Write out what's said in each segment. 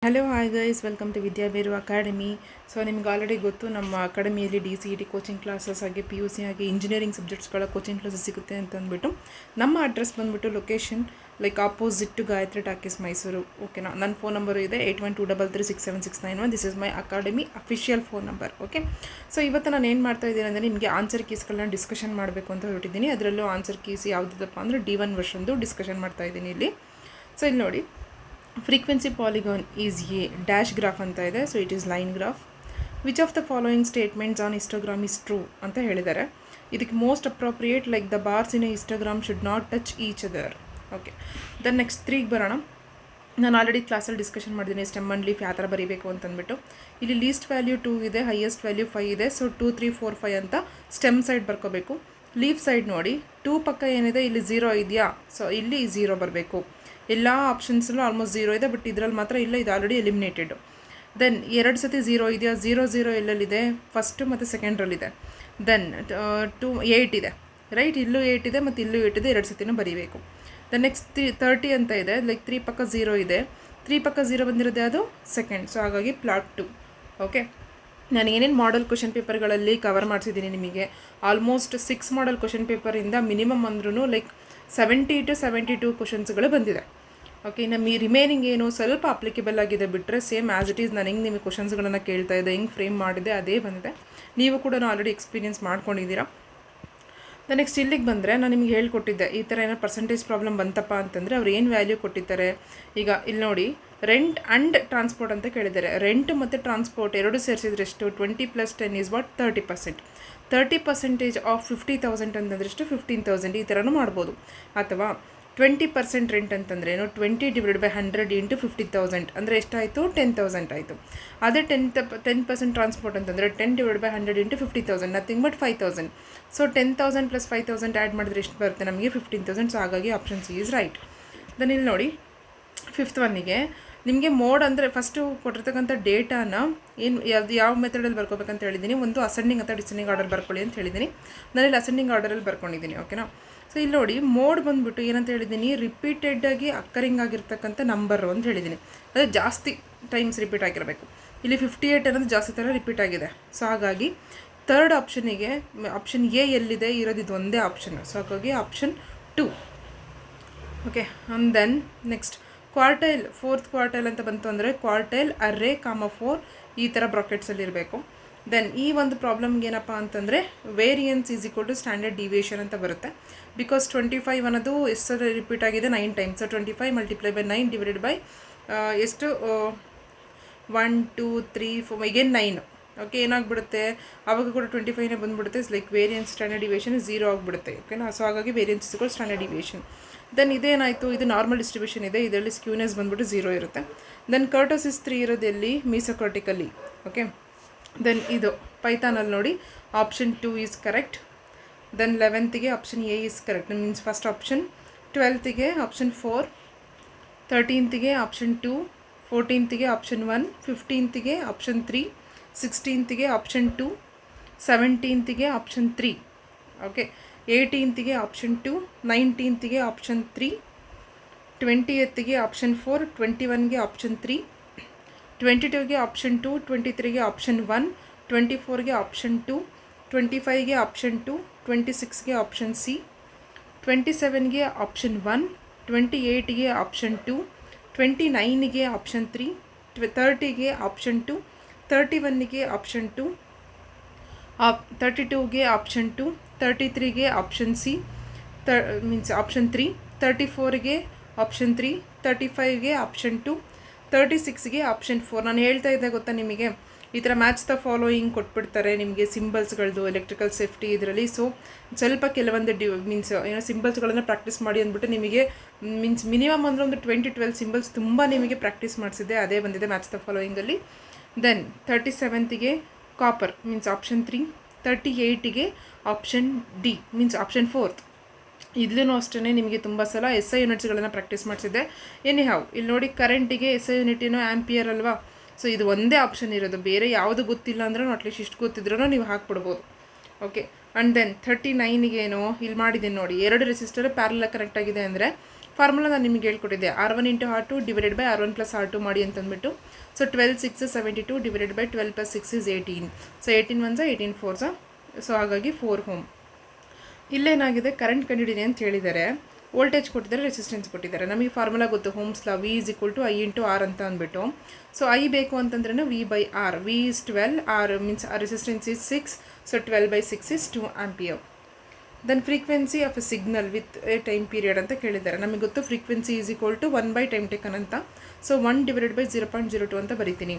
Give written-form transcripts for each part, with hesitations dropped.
Hello hi guys, welcome to Vidyaberu academy. So ನಿಮ್ಗೆ already ಗೊತ್ತು, ನಮ್ಮ ಅಕಾಡೆಮಿಯಲ್ಲಿ DCET ಕೋಚಿಂಗ್ ಕ್ಲಾಸಸ್ ಹಾಗೆ PUC ಹಾಗೆ ಇಂಜಿನಿಯರಿಂಗ್ ಸಬ್ಜೆಕ್ಟ್ಸ್ಗಳ ಕೋಚಿಂಗ್ ಕ್ಲಾಸಸ್ ಸಿಗುತ್ತೆ ಅಂತ ಅಂದ್ಬಿಟ್ಟು ನಮ್ಮ ಅಡ್ರೆಸ್ ಬಂದುಬಿಟ್ಟು location like opposite to Gayatri talkies Mysuru. ಓಕೆನಾ. ನನ್ನ ಫೋನ್ ನಂಬರು ಇದೆ 8123367691. This is my academy official phone number. Okay. So ಇವತ್ತು ನಾನು ಏನು ಮಾಡ್ತಾ ಇದ್ದೀನಿ ಅಂದರೆ ನಿಮಗೆ ಆನ್ಸರ್ ಕೀಸ್ಗಳನ್ನ ಡಿಸ್ಕಷನ್ ಮಾಡಬೇಕು ಅಂತ ಹೊರಟಿದ್ದೀನಿ. ಅದರಲ್ಲೂ ಆನ್ಸರ್ ಕೀಸ್ ಯಾವುದಪ್ಪ ಅಂದರೆ D1 ವರ್ಷನ್ದು ಡಿಸ್ಕಷನ್ ಮಾಡ್ತಾ ಇದ್ದೀನಿ ಇಲ್ಲಿ. ಸೊ ಇಲ್ಲಿ ನೋಡಿ, frequency polygon is a dash graph ಅಂತ ಇದೆ. So it is line graph. Which of the following statements on histogram is true ಅಂತ ಹೇಳಿದ್ದಾರೆ. ಇದಕ್ಕೆ most appropriate like the bars in a histogram should not touch each other. Okay. Then next 3ಗೆ ಬರೋಣ. ನಾನು already ಕ್ಲಾಸಲ್ಲಿ discussion ಮಾಡಿದ್ದೀನಿ stem and leaf ಯಾವ ಥರ ಬರೀಬೇಕು ಅಂತಂದ್ಬಿಟ್ಟು. ಇಲ್ಲಿ ಲೀಸ್ಟ್ ವ್ಯಾಲ್ಯೂ 2 ಇದೆ, ಹೈಯೆಸ್ಟ್ ವ್ಯಾಲ್ಯೂ 5 ಇದೆ. ಸೊ 2 3 4 5 ಅಂತ ಸ್ಟೆಮ್ ಸೈಡ್ ಬರ್ಕೋಬೇಕು. ಲೀಫ್ ಸೈಡ್ ನೋಡಿ, 2 ಪಕ್ಕ ಏನಿದೆ ಇಲ್ಲಿ 0 ಇದೆಯಾ, ಸೊ ಇಲ್ಲಿ 0 ಬರಬೇಕು. ಎಲ್ಲ ಆಪ್ಷನ್ಸಲ್ಲೂ ಆಲ್ಮೋಸ್ಟ್ 0 ಇದೆ, ಬಟ್ ಇದರಲ್ಲಿ ಮಾತ್ರ ಇಲ್ಲ, ಇದು ಆಲ್ರೆಡಿ ಎಲಿಮಿನೇಟೆಡ್. ದೆನ್ 2 ಸತಿ 0 ಇದೆಯಾ, 0 ಎಲ್ಲೆಲ್ಲಿದೆ, ಫಸ್ಟು ಮತ್ತು ಸೆಕೆಂಡ್ರಲ್ಲಿದೆ. ದೆನ್ 8 ಇದೆ, ರೈಟ್, ಇಲ್ಲೂ 8 ಇದೆ ಮತ್ತು ಇಲ್ಲೂ 8 ಇದೆ, 2 ಸತಿನೂ ಬರೀಬೇಕು. ದೆನ್ ನೆಕ್ಸ್ಟ್ 30 ಅಂತ ಇದೆ, ಲೈಕ್ 3 ಪಕ್ಕ 0 ಇದೆ, 3 ಪಕ್ಕ 0 ಬಂದಿರೋದು ಯಾವುದು, ಸೆಕೆಂಡ್. ಸೊ ಹಾಗಾಗಿ ಪ್ಲಾಟ್ 2. ಓಕೆ. ನಾನು ಏನೇನು ಮಾಡೆಲ್ ಕ್ವಶನ್ ಪೇಪರ್ಗಳಲ್ಲಿ ಕವರ್ ಮಾಡಿಸಿದ್ದೀನಿ ನಿಮಗೆ, ಆಲ್ಮೋಸ್ಟ್ 6 ಮಾಡೆಲ್ ಕ್ವಶನ್ ಪೇಪರಿಂದ ಮಿನಿಮಮ್ ಅಂದ್ರೂ ಲೈಕ್ 70 to 72 ಕ್ವಶನ್ಸ್ಗಳು ಬಂದಿದೆ. ಓಕೆ. ನಮ್ಮ ಈ ರಿಮೈನಿಂಗ್ ಏನು ಸ್ವಲ್ಪ ಅಪ್ಲಿಕೇಬಲ್ ಆಗಿದೆ ಬಿಟ್ಟರೆ ಸೇಮ್ ಆ್ಯಸ್ ಇಟ್ ಈಸ್ ನಾನು ಹೆಂಗೆ ನಿಮಗೆ ಕ್ವಶನ್ಸ್ಗಳನ್ನು ಕೇಳ್ತಾ ಇದ್ದೆ, ಹೆಂಗೆ ಫ್ರೇಮ್ ಮಾಡಿದೆ ಅದೇ ಬಂದಿದೆ. ನೀವು ಕೂಡ ಆಲ್ರೆಡಿ ಎಕ್ಸ್ಪೀರಿಯನ್ಸ್ ಮಾಡ್ಕೊಂಡಿದ್ದೀರಾ. ನೆಕ್ಸ್ಟ್ ಇಲ್ಲಿಗೆ ಬಂದರೆ ನಾನು ನಿಮ್ಗೆ ಹೇಳ್ಕೊಟ್ಟಿದ್ದೆ, ಈ ಥರ ಏನೋ ಪರ್ಸೆಂಟೇಜ್ ಪ್ರಾಬ್ಲಮ್ ಬಂತಪ್ಪ ಅಂತಂದರೆ ಅವ್ರು ಏನು ವ್ಯಾಲ್ಯೂ ಕೊಟ್ಟಿದ್ದಾರೆ. ಈಗ ಇಲ್ಲಿ ನೋಡಿ, ರೆಂಟ್ ಆ್ಯಂಡ್ ಟ್ರಾನ್ಸ್ಪೋರ್ಟ್ ಅಂತ ಕೇಳಿದ್ದಾರೆ. ರೆಂಟ್ ಮತ್ತು ಟ್ರಾನ್ಸ್ಪೋರ್ಟ್ ಎರಡು ಸೇರಿಸಿದ್ರೆ ಎಷ್ಟು, 20 + 10 ಈಸ್ ವಾಟ್, 30%. 30% ಆಫ್ 50,000 ಅಂತಂದರೆ ಎಷ್ಟು, 15,000. ಈ ಥರನೂ ಮಾಡ್ಬೋದು. ಅಥವಾ 20% ರೆಂಟ್ ಅಂತಂದರೆ ಏನು, 20 ಡಿವೈಡೆಡ್ ಬೈ 100 ಇಂಟು 50,000 ಅಂದರೆ ಎಷ್ಟಾಯಿತು, 10,000 ಆಯಿತು. ಅದೇ 10% ಟ್ರಾನ್ಸ್ಪೋರ್ಟ್ ಅಂತಂದರೆ 10 divide by 100 into 50,000 nothing but 5,000. So 10,000 + 5,000 add ಮಾಡಿದ್ರೆ ಎಷ್ಟು ಬರುತ್ತೆ ನಮಗೆ, 15,000. ಸೊ ಹಾಗಾಗಿ option C is right. Then ಇಲ್ಲಿ ನೋಡಿ, 5th ಒನ್ನಿಗೆ ನಿಮಗೆ ಮೋಡ್ ಅಂದರೆ ಫಸ್ಟು ಕೊಟ್ಟಿರ್ತಕ್ಕಂಥ ಡೇಟಾನ ಏನು ಯಾವ ಮೆಥಡಲ್ಲಿ ಬರ್ಕೋಬೇಕಂತ ಹೇಳಿದ್ದೀನಿ. ಒಂದು ಅಸೆಂಡಿಂಗ್ ಅಥವಾ ಡಿಸೆಂಡಿಂಗ್ ಆರ್ಡರ್ ಬರ್ಕೊಳ್ಳಿ ಅಂತ ಹೇಳಿದ್ದೀನಿ. ನಾನಿಲ್ಲಿ ಅಸೆಂಡಿಂಗ್ ಆರ್ಡರಲ್ಲಿ ಬರ್ಕೊಂಡಿದ್ದೀನಿ. ಓಕೆನಾ. ಸೊ ಇಲ್ಲಿ ನೋಡಿ, ಮೋಡ್ ಬಂದುಬಿಟ್ಟು ಏನಂತ ಹೇಳಿದ್ದೀನಿ, ರಿಪೀಟೆಡಾಗಿ ಅಕ್ಕರಿಂಗ್ ಆಗಿರ್ತಕ್ಕಂಥ ನಂಬರು ಅಂತ ಹೇಳಿದ್ದೀನಿ. ಅದೇ ಜಾಸ್ತಿ ಟೈಮ್ಸ್ ರಿಪೀಟ್ ಆಗಿರಬೇಕು. ಇಲ್ಲಿ 58 ಅನ್ನೋದು ಜಾಸ್ತಿ ಥರ ರಿಪೀಟ್ ಆಗಿದೆ. ಸೊ ಹಾಗಾಗಿ ಥರ್ಡ್ ಆಪ್ಷನಿಗೆ, ಆಪ್ಷನ್ ಎ ಎಲ್ಲಿದೆ ಇರೋದು, ಇದು ಒಂದೇ ಆಪ್ಷನ್. ಸೊ ಹಾಗಾಗಿ option 2. Okay. And then next quartile, 4th quartile ಅಂತ ಬಂತು ಅಂದರೆ ಕ್ವಾರ್ಟೈಲ್ ಅರ್ರೇ, 4 ಈ ಥರ ಬ್ರಾಕೆಟ್ಸಲ್ಲಿ ಇರಬೇಕು. ದೆನ್ ಈ ಒಂದು ಪ್ರಾಬ್ಲಮ್ಗೆ ಏನಪ್ಪ ಅಂತಂದರೆ variance is equal to standard deviation ಅಂತ ಬರುತ್ತೆ. ಬಿಕಾಸ್ 25 ಅನ್ನೋದು ಎಷ್ಟು ಸಲ ರಿಪೀಟ್ ಆಗಿದೆ, 9 ಟೈಮ್ಸ್. ಸೊ 25 × 9 ಡಿವೈಡೆಡ್ ಬೈ ಎಷ್ಟು, 1 2 3 4 ಈಗೇನು 9. ಓಕೆ. ಏನಾಗ್ಬಿಡುತ್ತೆ ಆವಾಗ ಕೂಡ 25ನೇ ಬಂದುಬಿಡುತ್ತೆ. ಲೈಕ್ ವೇರಿಯನ್ಸ್ ಸ್ಟ್ಯಾಂಡರ್ಡ್ ಡಿವಿಯೇಷನ್ 0 ಆಗಿಬಿಡುತ್ತೆ. ಓಕೆನಾ. ಸೊ ಹಾಗಾಗಿ variance is equal standard deviation. Then ಇದೇನಾಯಿತು, ಇದು ನಾರ್ಮಲ್ ಡಿಸ್ಟ್ರಿಬ್ಯೂಷನ್ ಇದೆ, ಇದರಲ್ಲಿ ಸ್ಕ್ಯೂನೆಸ್ ಬಂದುಬಿಟ್ಟು 0 ಇರುತ್ತೆ. ದೆನ್ ಕರ್ಟೋಸಿಸ್ 3 ಇರೋದು ಎಲ್ಲಿ, ಮೀಸೋಕಾರ್ಟಿಕಲ್ಲಿ. ಓಕೆ. ದೆನ್ ಇದು ಪೈಥಾನಲ್ಲಿ ನೋಡಿ, option 2 is correct. Then 11th option A is correct, means first option. 12th option 4, 13th option 2, 14th option 1, 15th option 3, 16th option 2, 17th option 3. Okay. 18th option 2, 19th option 3, 20th option 4, 21 option 3, 22 option 2, 23 option 1, 24 option 2, 25 option 2, 26 option C, 27 option 1, 28 option 2, 29 option 3, 30 option 2, 31 option 2, 32 option 2, 33 option C, means option 3, 34 option 3, 35 option 2, 36 option 4. ನಾನು ಹೇಳ್ತಾ ಇದ್ದೆ ಗೊತ್ತಾ ನಿಮಗೆ, ಈ ಥರ match the following ಕೊಟ್ಬಿಡ್ತಾರೆ ನಿಮಗೆ ಸಿಂಬಲ್ಸ್ಗಳದ್ದು, electrical safety ಇದರಲ್ಲಿ. ಸೊ ಸ್ವಲ್ಪ ಕೆಲವೊಂದು ಮೀನ್ಸ್ ಏನೋ ಸಿಂಬಲ್ಸ್ಗಳನ್ನು ಪ್ರಾಕ್ಟೀಸ್ ಮಾಡಿ ಅಂದ್ಬಿಟ್ಟು ನಿಮಗೆ ಮೀನ್ಸ್ ಮಿನಿಮಮ್ ಅಂದರೆ ಒಂದು 20-12 ಸಿಂಬಲ್ಸ್ ತುಂಬ ನಿಮಗೆ ಪ್ರಾಕ್ಟೀಸ್ ಮಾಡಿಸಿದೆ, ಅದೇ ಬಂದಿದೆ ಮ್ಯಾಚ್ ದ ಫಾಲೋಯಿಂಗಲ್ಲಿ. Then 37th copper means option 3, 38 ಆಪ್ಷನ್ ಡಿ ಮೀನ್ಸ್ ಆಪ್ಷನ್ 4th. ಇಲ್ಲೂ ಅಷ್ಟೇ ನಿಮಗೆ ತುಂಬ ಸಲ SI ಯೂನಿಟ್ಸ್ಗಳನ್ನು ಪ್ರಾಕ್ಟೀಸ್ ಮಾಡಿಸಿದ್ದೆ. ಎನಿಹೌ ಇಲ್ಲಿ ನೋಡಿ, ಕರೆಂಟಿಗೆ SI ಯೂನಿಟ್ ಏನೋ ಆ್ಯಂಪಿಯರ್ ಅಲ್ವಾ. ಸೊ ಇದು ಒಂದೇ ಆಪ್ಷನ್ ಇರೋದು, ಬೇರೆ ಯಾವುದು ಗೊತ್ತಿಲ್ಲ ಅಂದ್ರೂ ಅಟ್ಲೀಸ್ಟ್ ಇಷ್ಟು ಗೊತ್ತಿದ್ರೂ ನೀವು ಹಾಕ್ಬಿಡ್ಬೋದು. ಓಕೆ. ಆ್ಯಂಡ್ ದೆನ್ 39 ಏನೋ ಇಲ್ಲಿ ಮಾಡಿದ್ದೀನಿ ನೋಡಿ, 2 ರೆಸಿಸ್ಟರ್ ಪ್ಯಾರಲಲ್ ಕನೆಕ್ಟ್ ಆಗಿದೆ ಅಂದರೆ ಫಾರ್ಮುಲಾ ನಾನು ನಿಮಗೆ ಹೇಳ್ಕೊಟ್ಟಿದ್ದೆ R1 × R2 divided by R1 + R2 ಮಾಡಿ ಅಂತಂದ್ಬಿಟ್ಟು. So 12 6 72 divided by 12 + 6 is 18. So 18 1 18 4 so ಹಾಗಾಗಿ 4 Ω. ಇಲ್ಲೇನಾಗಿದೆ, ಕರೆಂಟ್ ಕಂಡುಹಿಡಿಯಿರಿ ಅಂತ ಹೇಳಿದ್ದಾರೆ, ವೋಲ್ಟೇಜ್ ಕೊಟ್ಟಿದ್ದಾರೆ, ರೆಸಿಸ್ಟೆನ್ಸ್ ಕೊಟ್ಟಿದ್ದಾರೆ. ನಮಗೆ ಫಾರ್ಮುಲಾ ಗೊತ್ತು, Ohm's law, V = I × R ಅಂತ ಅಂದ್ಬಿಟ್ಟು. ಸೊ I ಬೇಕು ಅಂತಂದ್ರೆ V/R. V is 12, R means resistance is 6, so 12/6 is 2 ampere. Then frequency of a signal with a time period ಅಂತ ಕೇಳಿದ್ದಾರೆ. ನಮಗೆ ಗೊತ್ತು frequency is equal to 1 time taken ಅಂತ. So 1 / 0.02 ಅಂತ ಬರಿತೀನಿ.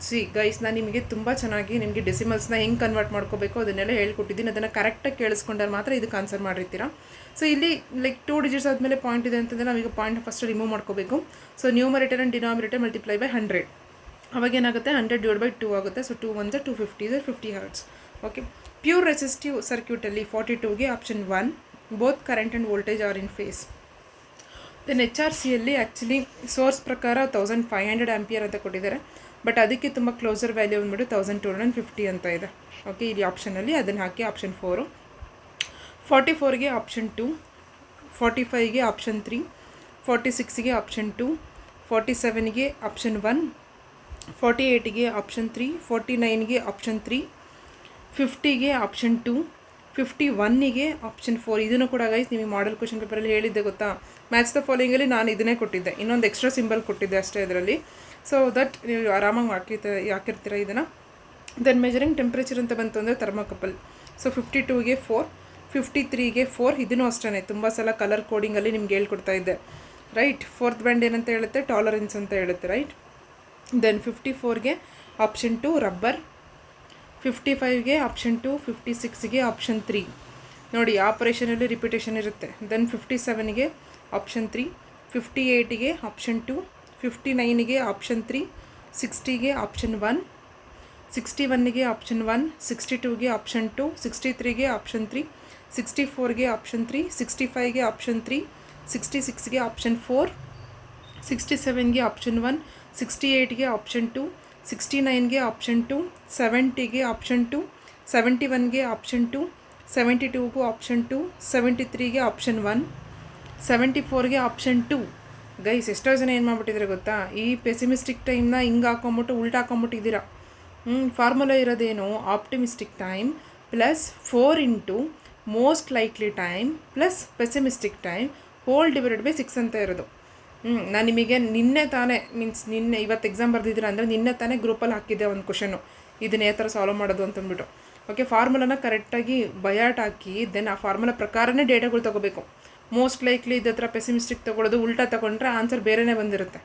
ಸಿ ಗೈಸ್, ನಾನು ನಿಮಗೆ ತುಂಬ ಚೆನ್ನಾಗಿ ನಿಮಗೆ ಡೆಸಿಮಲ್ಸ್ನ ಹೆಂಗೆ ಕನ್ವರ್ಟ್ ಮಾಡ್ಕೋಬೇಕು ಅದನ್ನೆಲ್ಲ ಹೇಳ್ಕೊಟ್ಟಿದ್ದೀನಿ. ಅದನ್ನು ಕರೆಕ್ಟಾಗಿ ಕೇಳಿಸ್ಕೊಂಡ್ರೆ ಮಾತ್ರ ಇದಕ್ಕೆ ಆನ್ಸರ್ ಮಾಡಿರ್ತೀರಾ. ಸೊ ಇಲ್ಲಿ ಲೈಕ್ 2 ಡಿಜಿಟ್ಸ್ ಆದಮೇಲೆ ಪಾಯಿಂಟ್ ಇದೆ ಅಂತಂದರೆ ನಾವೀಗ ಪಾಯಿಂಟ್ ಫಸ್ಟ್ ರಿಮೂವ್ ಮಾಡ್ಕೋಬೇಕು. So numerator and denominator multiply by 100. ಅವಾಗ ಏನಾಗುತ್ತೆ, 100 / 2 ಆಗುತ್ತೆ. So 2 1 250 50 Hz. Okay, pure resistive ಸರ್ಕ್ಯೂಟಲ್ಲಿ 42ಗೆ option 1, both current and voltage are in phase. Then HRCಯಲ್ಲಿ ಆ್ಯಕ್ಚುಲಿ ಸೋರ್ಸ್ ಪ್ರಕಾರ 1500 ಆಂಪಿಯರ್ ಅಂತ ಕೊಟ್ಟಿದ್ದಾರೆ, ಬಟ್ ಅದಕ್ಕೆ ತುಂಬ ಕ್ಲೋಸರ್ ವ್ಯಾಲ್ಯೂ ಬಂದ್ಬಿಟ್ಟು 1250 ಅಂತ ಇದೆ. ಓಕೆ, ಇಲ್ಲಿ ಆಪ್ಷನಲ್ಲಿ ಅದನ್ನು ಹಾಕಿ ಆಪ್ಷನ್ 4. 44ಗೆ ಆಪ್ಷನ್ 2, 45ಗೆ ಆಪ್ಷನ್ 3, 46ಗೆ ಆಪ್ಷನ್ 2, 47ಗೆ ಆಪ್ಷನ್ 1, 48ಗೆ ಆಪ್ಷನ್ 3, 49ಗೆ ಆಪ್ಷನ್ 3, 50ಗೆ ಆಪ್ಷನ್ 2, 51ಗೆ ಆಪ್ಷನ್ 4. ಇದನ್ನು ಕೂಡ ಗೈಸ್ ನಿಮಗೆ ಮಾಡೆಲ್ ಕ್ವಶನ್ ಪೇಪರಲ್ಲಿ ಹೇಳಿದ್ದೆ ಗೊತ್ತಾ, ಮ್ಯಾಚ್ ದ ಫಾಲೋಯಿಂಗಲ್ಲಿ ನಾನು ಇದನ್ನೇ ಕೊಟ್ಟಿದ್ದೆ, ಇನ್ನೊಂದು ಎಕ್ಸ್ಟ್ರಾ ಸಿಂಬಲ್ ಕೊಟ್ಟಿದ್ದೆ ಅಷ್ಟೇ ಇದರಲ್ಲಿ. ಸೊ ದಟ್ ನೀವು ಆರಾಮಾಗಿ ಹಾಕಿರ್ತೀರ ಇದನ್ನು. ದೆನ್ ಮೆಜರಿಂಗ್ ಟೆಂಪ್ರೇಚರ್ ಅಂತ ಬಂತು ಅಂದರೆ ಥರ್ಮೋಕಪಲ್. ಸೊ 52ಗೆ 4, 53ಗೆ 4. ಇದನ್ನು ಅಷ್ಟೇ ತುಂಬ ಸಲ ಕಲರ್ ಕೋಡಿಂಗಲ್ಲಿ ನಿಮ್ಗೆ ಹೇಳ್ಕೊಡ್ತಾ ಇದ್ದೆ, ರೈಟ್. 4th ಬ್ಯಾಂಡ್ ಏನಂತ ಹೇಳುತ್ತೆ, ಟಾಲರೆನ್ಸ್ ಅಂತ ಹೇಳುತ್ತೆ, ರೈಟ್. ದೆನ್ 54ಗೆ ಆಪ್ಷನ್ 2 ರಬ್ಬರ್, 55ಗೆ ಆಪ್ಷನ್ 2, 56ಗೆ ಆಪ್ಷನ್ 3. ನೋಡಿ, ಆಪರೇಷನಲ್ಲಿ ರಿಪಿಟೇಷನ್ ಇರುತ್ತೆ. ದೆನ್ 57ಗೆ ಆಪ್ಷನ್ 3, 58ಗೆ ಆಪ್ಷನ್ 2, 59ಗೆ ಆಪ್ಷನ್ 3, 60ಗೆ ಆಪ್ಷನ್ 1, 61ಗೆ ಆಪ್ಷನ್ 1, 62ಗೆ ಆಪ್ಷನ್ 2, 63ಗೆ ಆಪ್ಷನ್ 3, 64ಗೆ ಆಪ್ಷನ್ 3, 65ಗೆ ಆಪ್ಷನ್ 3, 66ಗೆ ಆಪ್ಷನ್ 4, 67ಗೆ ಆಪ್ಷನ್ 1, 68ಗೆ ಆಪ್ಷನ್ 2, 69ಗೆ ಆಪ್ಷನ್ 2, 70ಗೆ ಆಪ್ಷನ್ 2, 71ಗೆ ಆಪ್ಷನ್ 2, 72ಗೂ ಆಪ್ಷನ್ 2, 73ಗೆ ಆಪ್ಷನ್ 1, 74ಗೆ ಆಪ್ಷನ್ 2. ಗೈಸ್, ಎಷ್ಟೋ ಜನ ಏನು ಮಾಡ್ಬಿಟ್ಟಿದ್ರೆ ಗೊತ್ತಾ, ಈ ಪೆಸಿಮಿಸ್ಟಿಕ್ ಟೈಮ್ನ ಹಿಂಗೆ ಹಾಕೊಂಬಿಟ್ಟು ಉಲ್ಟಾ ಹಾಕೊಂಬಿಟ್ಟಿದ್ದೀರಾ. ಫಾರ್ಮುಲಾ ಇರೋದೇನು, optimistic time plus 4 into most likely time plus pessimistic time whole divided by 6 ಅಂತ ಇರೋದು. ನಾನು ನಿಮಗೆ ನಿನ್ನೆ ತಾನೇ ಇವತ್ತು ಎಕ್ಸಾಮ್ ಬರೆದಿದ್ದೀರಾ ಅಂದರೆ ನಿನ್ನೆ ತಾನೇ ಗ್ರೂಪಲ್ಲಿ ಹಾಕಿದ್ದೆ ಒಂದು ಕ್ವಶನು, ಇದನ್ನ ಯಾವ ಥರ ಸಾಲ್ವ್ ಮಾಡೋದು ಅಂತಂದ್ಬಿಟ್ಟು. ಓಕೆ, ಫಾರ್ಮುಲಾನ ಕರೆಕ್ಟಾಗಿ ಬಯಾಟ್ ಹಾಕಿ ದೆನ್ ಆ ಫಾರ್ಮುಲಾ ಪ್ರಕಾರನೇ ಡೇಟಾಗಳು ತೊಗೋಬೇಕು. ಮೋಸ್ಟ್ ಲೈಕ್ಲಿ ಇದ್ರ ಹತ್ರ ಪೆಸಿಮಿಸ್ಟಿಕ್ ತೊಗೊಳ್ಳೋದು, ಉಲ್ಟಾ ತೊಗೊಂಡ್ರೆ ಆನ್ಸರ್ ಬೇರೆಯೇ ಬಂದಿರುತ್ತೆ.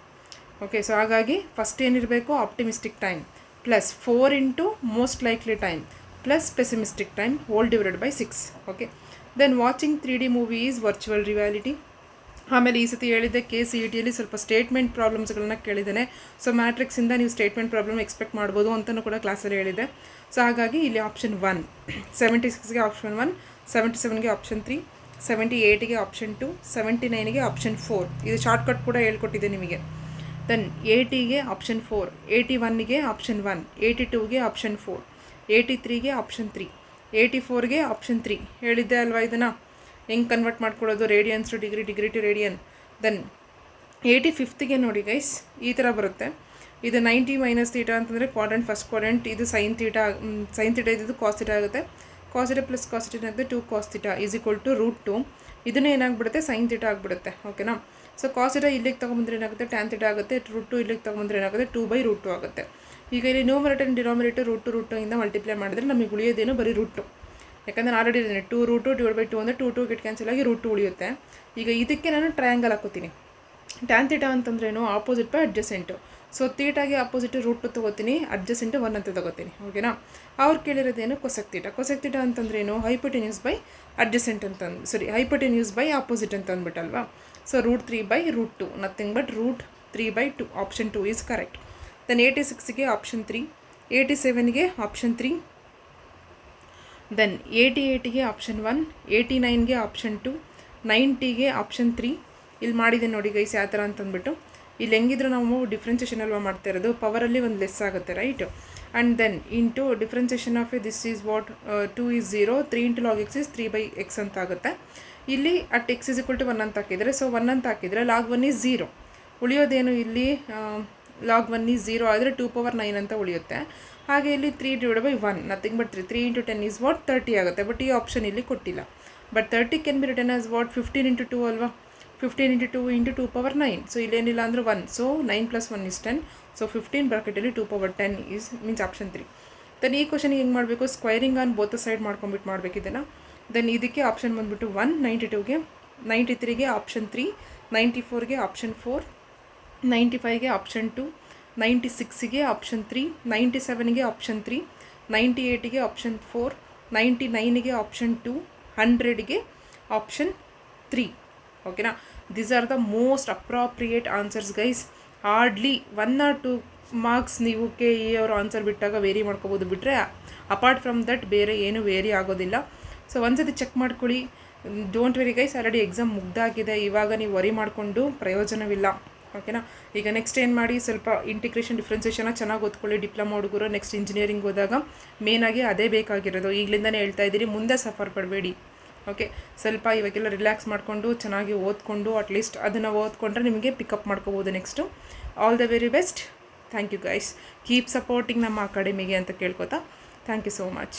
ಓಕೆ, ಸೊ ಹಾಗಾಗಿ ಫಸ್ಟ್ ಏನಿರಬೇಕು, optimistic time plus 4 into most likely time plus pessimistic time whole divided by 6. Okay, then watching 3D movie is virtual reality. ಆಮೇಲೆ ಈ ಸತಿ ಹೇಳಿದ್ದೆ KCETಯಲ್ಲಿ ಸ್ವಲ್ಪ ಸ್ಟೇಟ್ಮೆಂಟ್ ಪ್ರಾಬ್ಲಮ್ಸ್ಗಳನ್ನ ಕೇಳಿದ್ದೇನೆ. ಸೊ ಮ್ಯಾಟ್ರಿಕ್ಸಿಂದ ನೀವು ಸ್ಟೇಟ್ಮೆಂಟ್ ಪ್ರಾಬ್ಲಮ್ ಎಕ್ಸ್ಪೆಕ್ಟ್ ಮಾಡ್ಬೋದು ಅಂತಲೂ ಕೂಡ ಕ್ಲಾಸಲ್ಲಿ ಹೇಳಿದೆ. ಸೊ ಹಾಗಾಗಿ ಇಲ್ಲಿ ಆಪ್ಷನ್ 1, 76ಗೆ ಆಪ್ಷನ್ 1, 77ಗೆ ಆಪ್ಷನ್ 3, 78ಗೆ ಆಪ್ಷನ್ 2, 79ಗೆ ಆಪ್ಷನ್ 4. ಇದು ಶಾರ್ಟ್ಕಟ್ ಕೂಡ ಹೇಳ್ಕೊಟ್ಟಿದೆ ನಿಮಗೆ. ದೆನ್ 80ಗೆ ಆಪ್ಷನ್ 4, 81ಗೆ ಆಪ್ಷನ್ 1, 82ಗೆ ಆಪ್ಷನ್ 4, 83ಗೆ ಆಪ್ಷನ್ 3, 84ಗೆ ಆಪ್ಷನ್ 3. ಹೇಳಿದ್ದೆ ಅಲ್ವಾ ಇದನ್ನು ಹೆಂಗೆ ಕನ್ವರ್ಟ್ ಮಾಡ್ಕೊಳ್ಳೋದು, radians to degree, degree to radian. Then 85ಗೆ ನೋಡಿ ಗೈಸ್ ಈ ಥರ ಬರುತ್ತೆ. ಇದು 90 - θ ಅಂತಂದರೆ ಕ್ವಾಡ್ರೆಂಟ್, ಫಸ್ಟ್ ಕ್ವಾಡ್ರೆಂಟ್. ಇದು ಸೈನ್ ಥೀಟಾ ಇದ್ದು ಕಾಸ್ ಥೀಟಾ ಆಗುತ್ತೆ. Cos theta plus cos theta ಆಗುತ್ತೆ 2 cos θ = √2. ಇದನ್ನೇ ಏನಾಗ್ಬಿಡುತ್ತೆ, ಸೈನ್ ಥೀಟಾ ಆಗಿಬಿಡುತ್ತೆ. ಓಕೆನಾ. ಸೊ ಕಾಸ್ ಥೀಟಾ ಇಲ್ಲಿಗೆ ತೊಗೊಂಬಂದ್ರೆ ಏನಾಗುತ್ತೆ, ಟ್ಯಾನ್ ಥೀಟಾ ಆಗುತ್ತೆ. √2 ಇಲ್ಲಿಗೆ ತೊಗೊಂಬಂದ್ರೆ ಏನಾಗುತ್ತೆ, 2/√2 ಆಗುತ್ತೆ. ಈಗ ಇಲ್ಲಿ ನ್ಯೂಮರೇಟರ್ ಡಿನಾಮಿನೇಟರ್ √2 ಇಂದ ಮಲ್ಟಿಪ್ಲೈ ಮಾಡಿದ್ರೆ ನಮಗೆ ಉಳಿಯೋದೇನು, ಬರೀ √2. ಯಾಕಂದರೆ ಆಲ್ರೆಡಿ 2√2 / 2 ಅಂದರೆ 2 ಗೆಟ್ ಕ್ಯಾನ್ಸಲ್ ಆಗಿ √2 ಉಳಿಯುತ್ತೆ. ಈಗ ಇದಕ್ಕೆ ನಾನು ಟ್ರಯಾಂಗಲ್ ಹಾಕೋತೀನಿ. ಟ್ಯಾನ್ ಥೀಟಾ ಅಂತಂದ್ರೇನು, ಆಪೋಸಿಟ್ ಬೈ ಅಡ್ಜಸೆಂಟು. ಸೊ ಥೀಟಾಗೆ ಆಪೋಸಿಟ್ √2 ತೊಗೋತೀನಿ, ಅಡ್ಜಸೆಂಟ್ 1 ಅಂತ ತೊಗೋತೀನಿ. ಓಕೆನಾ. ಅವ್ರು ಕೇಳಿರೋದೇನು, ಕೊಸೆಕ್ ಥೀಟಾ. ಕೊಸೆಕ್ ಥೀಟಾ ಅಂತಂದ್ರೇನು, ಹೈಪೋಟೆನ್ಯೂಸ್ ಬೈ ಅಡ್ಜಸೆಂಟ್ ಅಂತ, ಹೈಪೋಟೆನ್ಯೂಸ್ ಬೈ ಆಪೋಸಿಟ್ ಅಂತ ಅಂದ್ಬಿಟ್ಟಲ್ವಾ. So √3/√2, nothing but √3/2. Option 2 is correct. Then 86ಗೆ ಆಪ್ಷನ್ 3, 87ಗೆ ಆಪ್ಷನ್ 3, ದೆನ್ 88ಗೆ ಆಪ್ಷನ್ 1, 89ಗೆ ಆಪ್ಷನ್ 2, 90ಗೆ ಆಪ್ಷನ್ 3. ಇಲ್ಲಿ ಮಾಡಿದೆ ನೋಡಿ ಗೈಸ್ ಯಾವ ಥರ ಅಂತಂದ್ಬಿಟ್ಟು. ಇಲ್ಲಿ ಹೆಂಗಿದ್ರು ನಾವು ಡಿಫ್ರೆನ್ಸಿಯೇಷನ್ ಅಲ್ವಾ ಮಾಡ್ತಾ ಇರೋದು, ಪವರಲ್ಲಿ ಒಂದು ಲೆಸ್ ಆಗುತ್ತೆ, right. And then into differentiation of this is what 2 is 0, 3 × log x is 3/x ಅಂತ ಆಗುತ್ತೆ. ಇಲ್ಲಿ at X is equal to 1 ಅಂತ ಹಾಕಿದರೆ, ಸೊ 1 ಅಂತ ಹಾಕಿದರೆ ಲಾಗ್ 1 ಈಸ್ 0. ಉಳಿಯೋದೇನು ಇಲ್ಲಿ ಲಾಗ್ 1 ಈಸ್ 0 ಆದರೆ 2/9 ಅಂತ ಉಳಿಯುತ್ತೆ. ಹಾಗೆ ಇಲ್ಲಿ 3/1 nothing but 3 into 10 is what 30 ಆಗುತ್ತೆ. ಬಟ್ ಈ ಆಪ್ಷನ್ ಇಲ್ಲಿ ಕೊಟ್ಟಿಲ್ಲ. But 30 can be return as what 15 into 2 ಅಲ್ವಾ, 15 ಇಂಟು 2 ಇಂಟು 2/9. ಸೊ ಇಲ್ಲೇನಿಲ್ಲ ಅಂದರೆ 1, ಸೊ 9 + 1 is 10. ಸೊ 15 ಬ್ರಾಕೆಟಲ್ಲಿ 2/10 ಈಸ್ ಮೀನ್ಸ್ ಆಪ್ಷನ್ 3. ದೆನ್ ಈ ಕ್ವಶನಿಗೆ ಹೆಂಗೆ ಮಾಡಬೇಕು, ಸ್ಕ್ವೈರಿಂಗ್ ಆನ್ ಬೋತ್ ಸೈಡ್ ಮಾಡ್ಕೊಂಬಿಟ್ಟು ಮಾಡಬೇಕಿದೆನಾ. ದೆನ್ ಇದಕ್ಕೆ ಆಪ್ಷನ್ ಬಂದುಬಿಟ್ಟು 1, 92ಗೆ 93ಗೆ ಆಪ್ಷನ್ 3, 94ಗೆ ಆಪ್ಷನ್ 4, 95ಗೆ ಆಪ್ಷನ್ 2, 96ಗೆ ಆಪ್ಷನ್ 3, 97ಗೆ ಆಪ್ಷನ್ 3, 98ಗೆ ಆಪ್ಷನ್ 4, 99ಗೆ ಆಪ್ಷನ್ 2, 100ಗೆ ಆಪ್ಷನ್ 3. ಓಕೆನಾ. These are the most appropriate answers guys. Hardly 1 or 2 marks ನೀವು ಕೆ ಇ ಅವರು ಆನ್ಸರ್ ಬಿಟ್ಟಾಗ ವೇರಿ ಮಾಡ್ಕೋಬೋದು, ಬಿಟ್ಟರೆ ಅಪಾರ್ಟ್ ಫ್ರಮ್ ದಟ್ ಬೇರೆ ಏನೂ ವೇರಿ ಆಗೋದಿಲ್ಲ. ಸೊ ಒಂದ್ಸತಿ ಚೆಕ್ ಮಾಡ್ಕೊಳ್ಳಿ. Don't worry guys, already exam ಮುಗ್ದಾಗಿದೆ. ಇವಾಗ ನೀವು ವರಿ ಮಾಡಿಕೊಂಡು ಪ್ರಯೋಜನವಿಲ್ಲ. ಓಕೆನಾ. ಈಗ ನೆಕ್ಸ್ಟ್ ಏನು ಮಾಡಿ, ಸ್ವಲ್ಪ ಇಂಟಿಗ್ರೇಷನ್ ಡಿಫ್ರೆನ್ಸಿಯೇಷನ್ನ ಚೆನ್ನಾಗಿ ಓದ್ಕೊಳ್ಳಿ. ಡಿಪ್ಲೊಮಾ ಹುಡುಗರು ನೆಕ್ಸ್ಟ್ ಇಂಜಿನಿಯರಿಂಗ್ ಹೋದಾಗ ಮೇನಾಗಿ ಅದೇ ಬೇಕಾಗಿರೋದು. ಈಗಲಿಂದನೇ ಹೇಳ್ತಾ ಇದ್ದೀರಿ, ಮುಂದೆ ಸಫರ್ ಪಡಬೇಡಿ. ಓಕೆ, ಸ್ವಲ್ಪ ಇವಾಗೆಲ್ಲ ರಿಲ್ಯಾಕ್ಸ್ ಮಾಡಿಕೊಂಡು ಚೆನ್ನಾಗಿ ಓದ್ಕೊಂಡು ಅಟ್ಲೀಸ್ಟ್ ಅದನ್ನು ಓದ್ಕೊಂಡ್ರೆ ನಿಮಗೆ ಪಿಕಪ್ ಮಾಡ್ಕೋಬೋದು next. All the very best. Thank you guys. Keep supporting ನಮ್ಮ ಅಕಾಡೆಮಿಗೆ ಅಂತ ಕೇಳ್ಕೊತಾ. Thank you so much.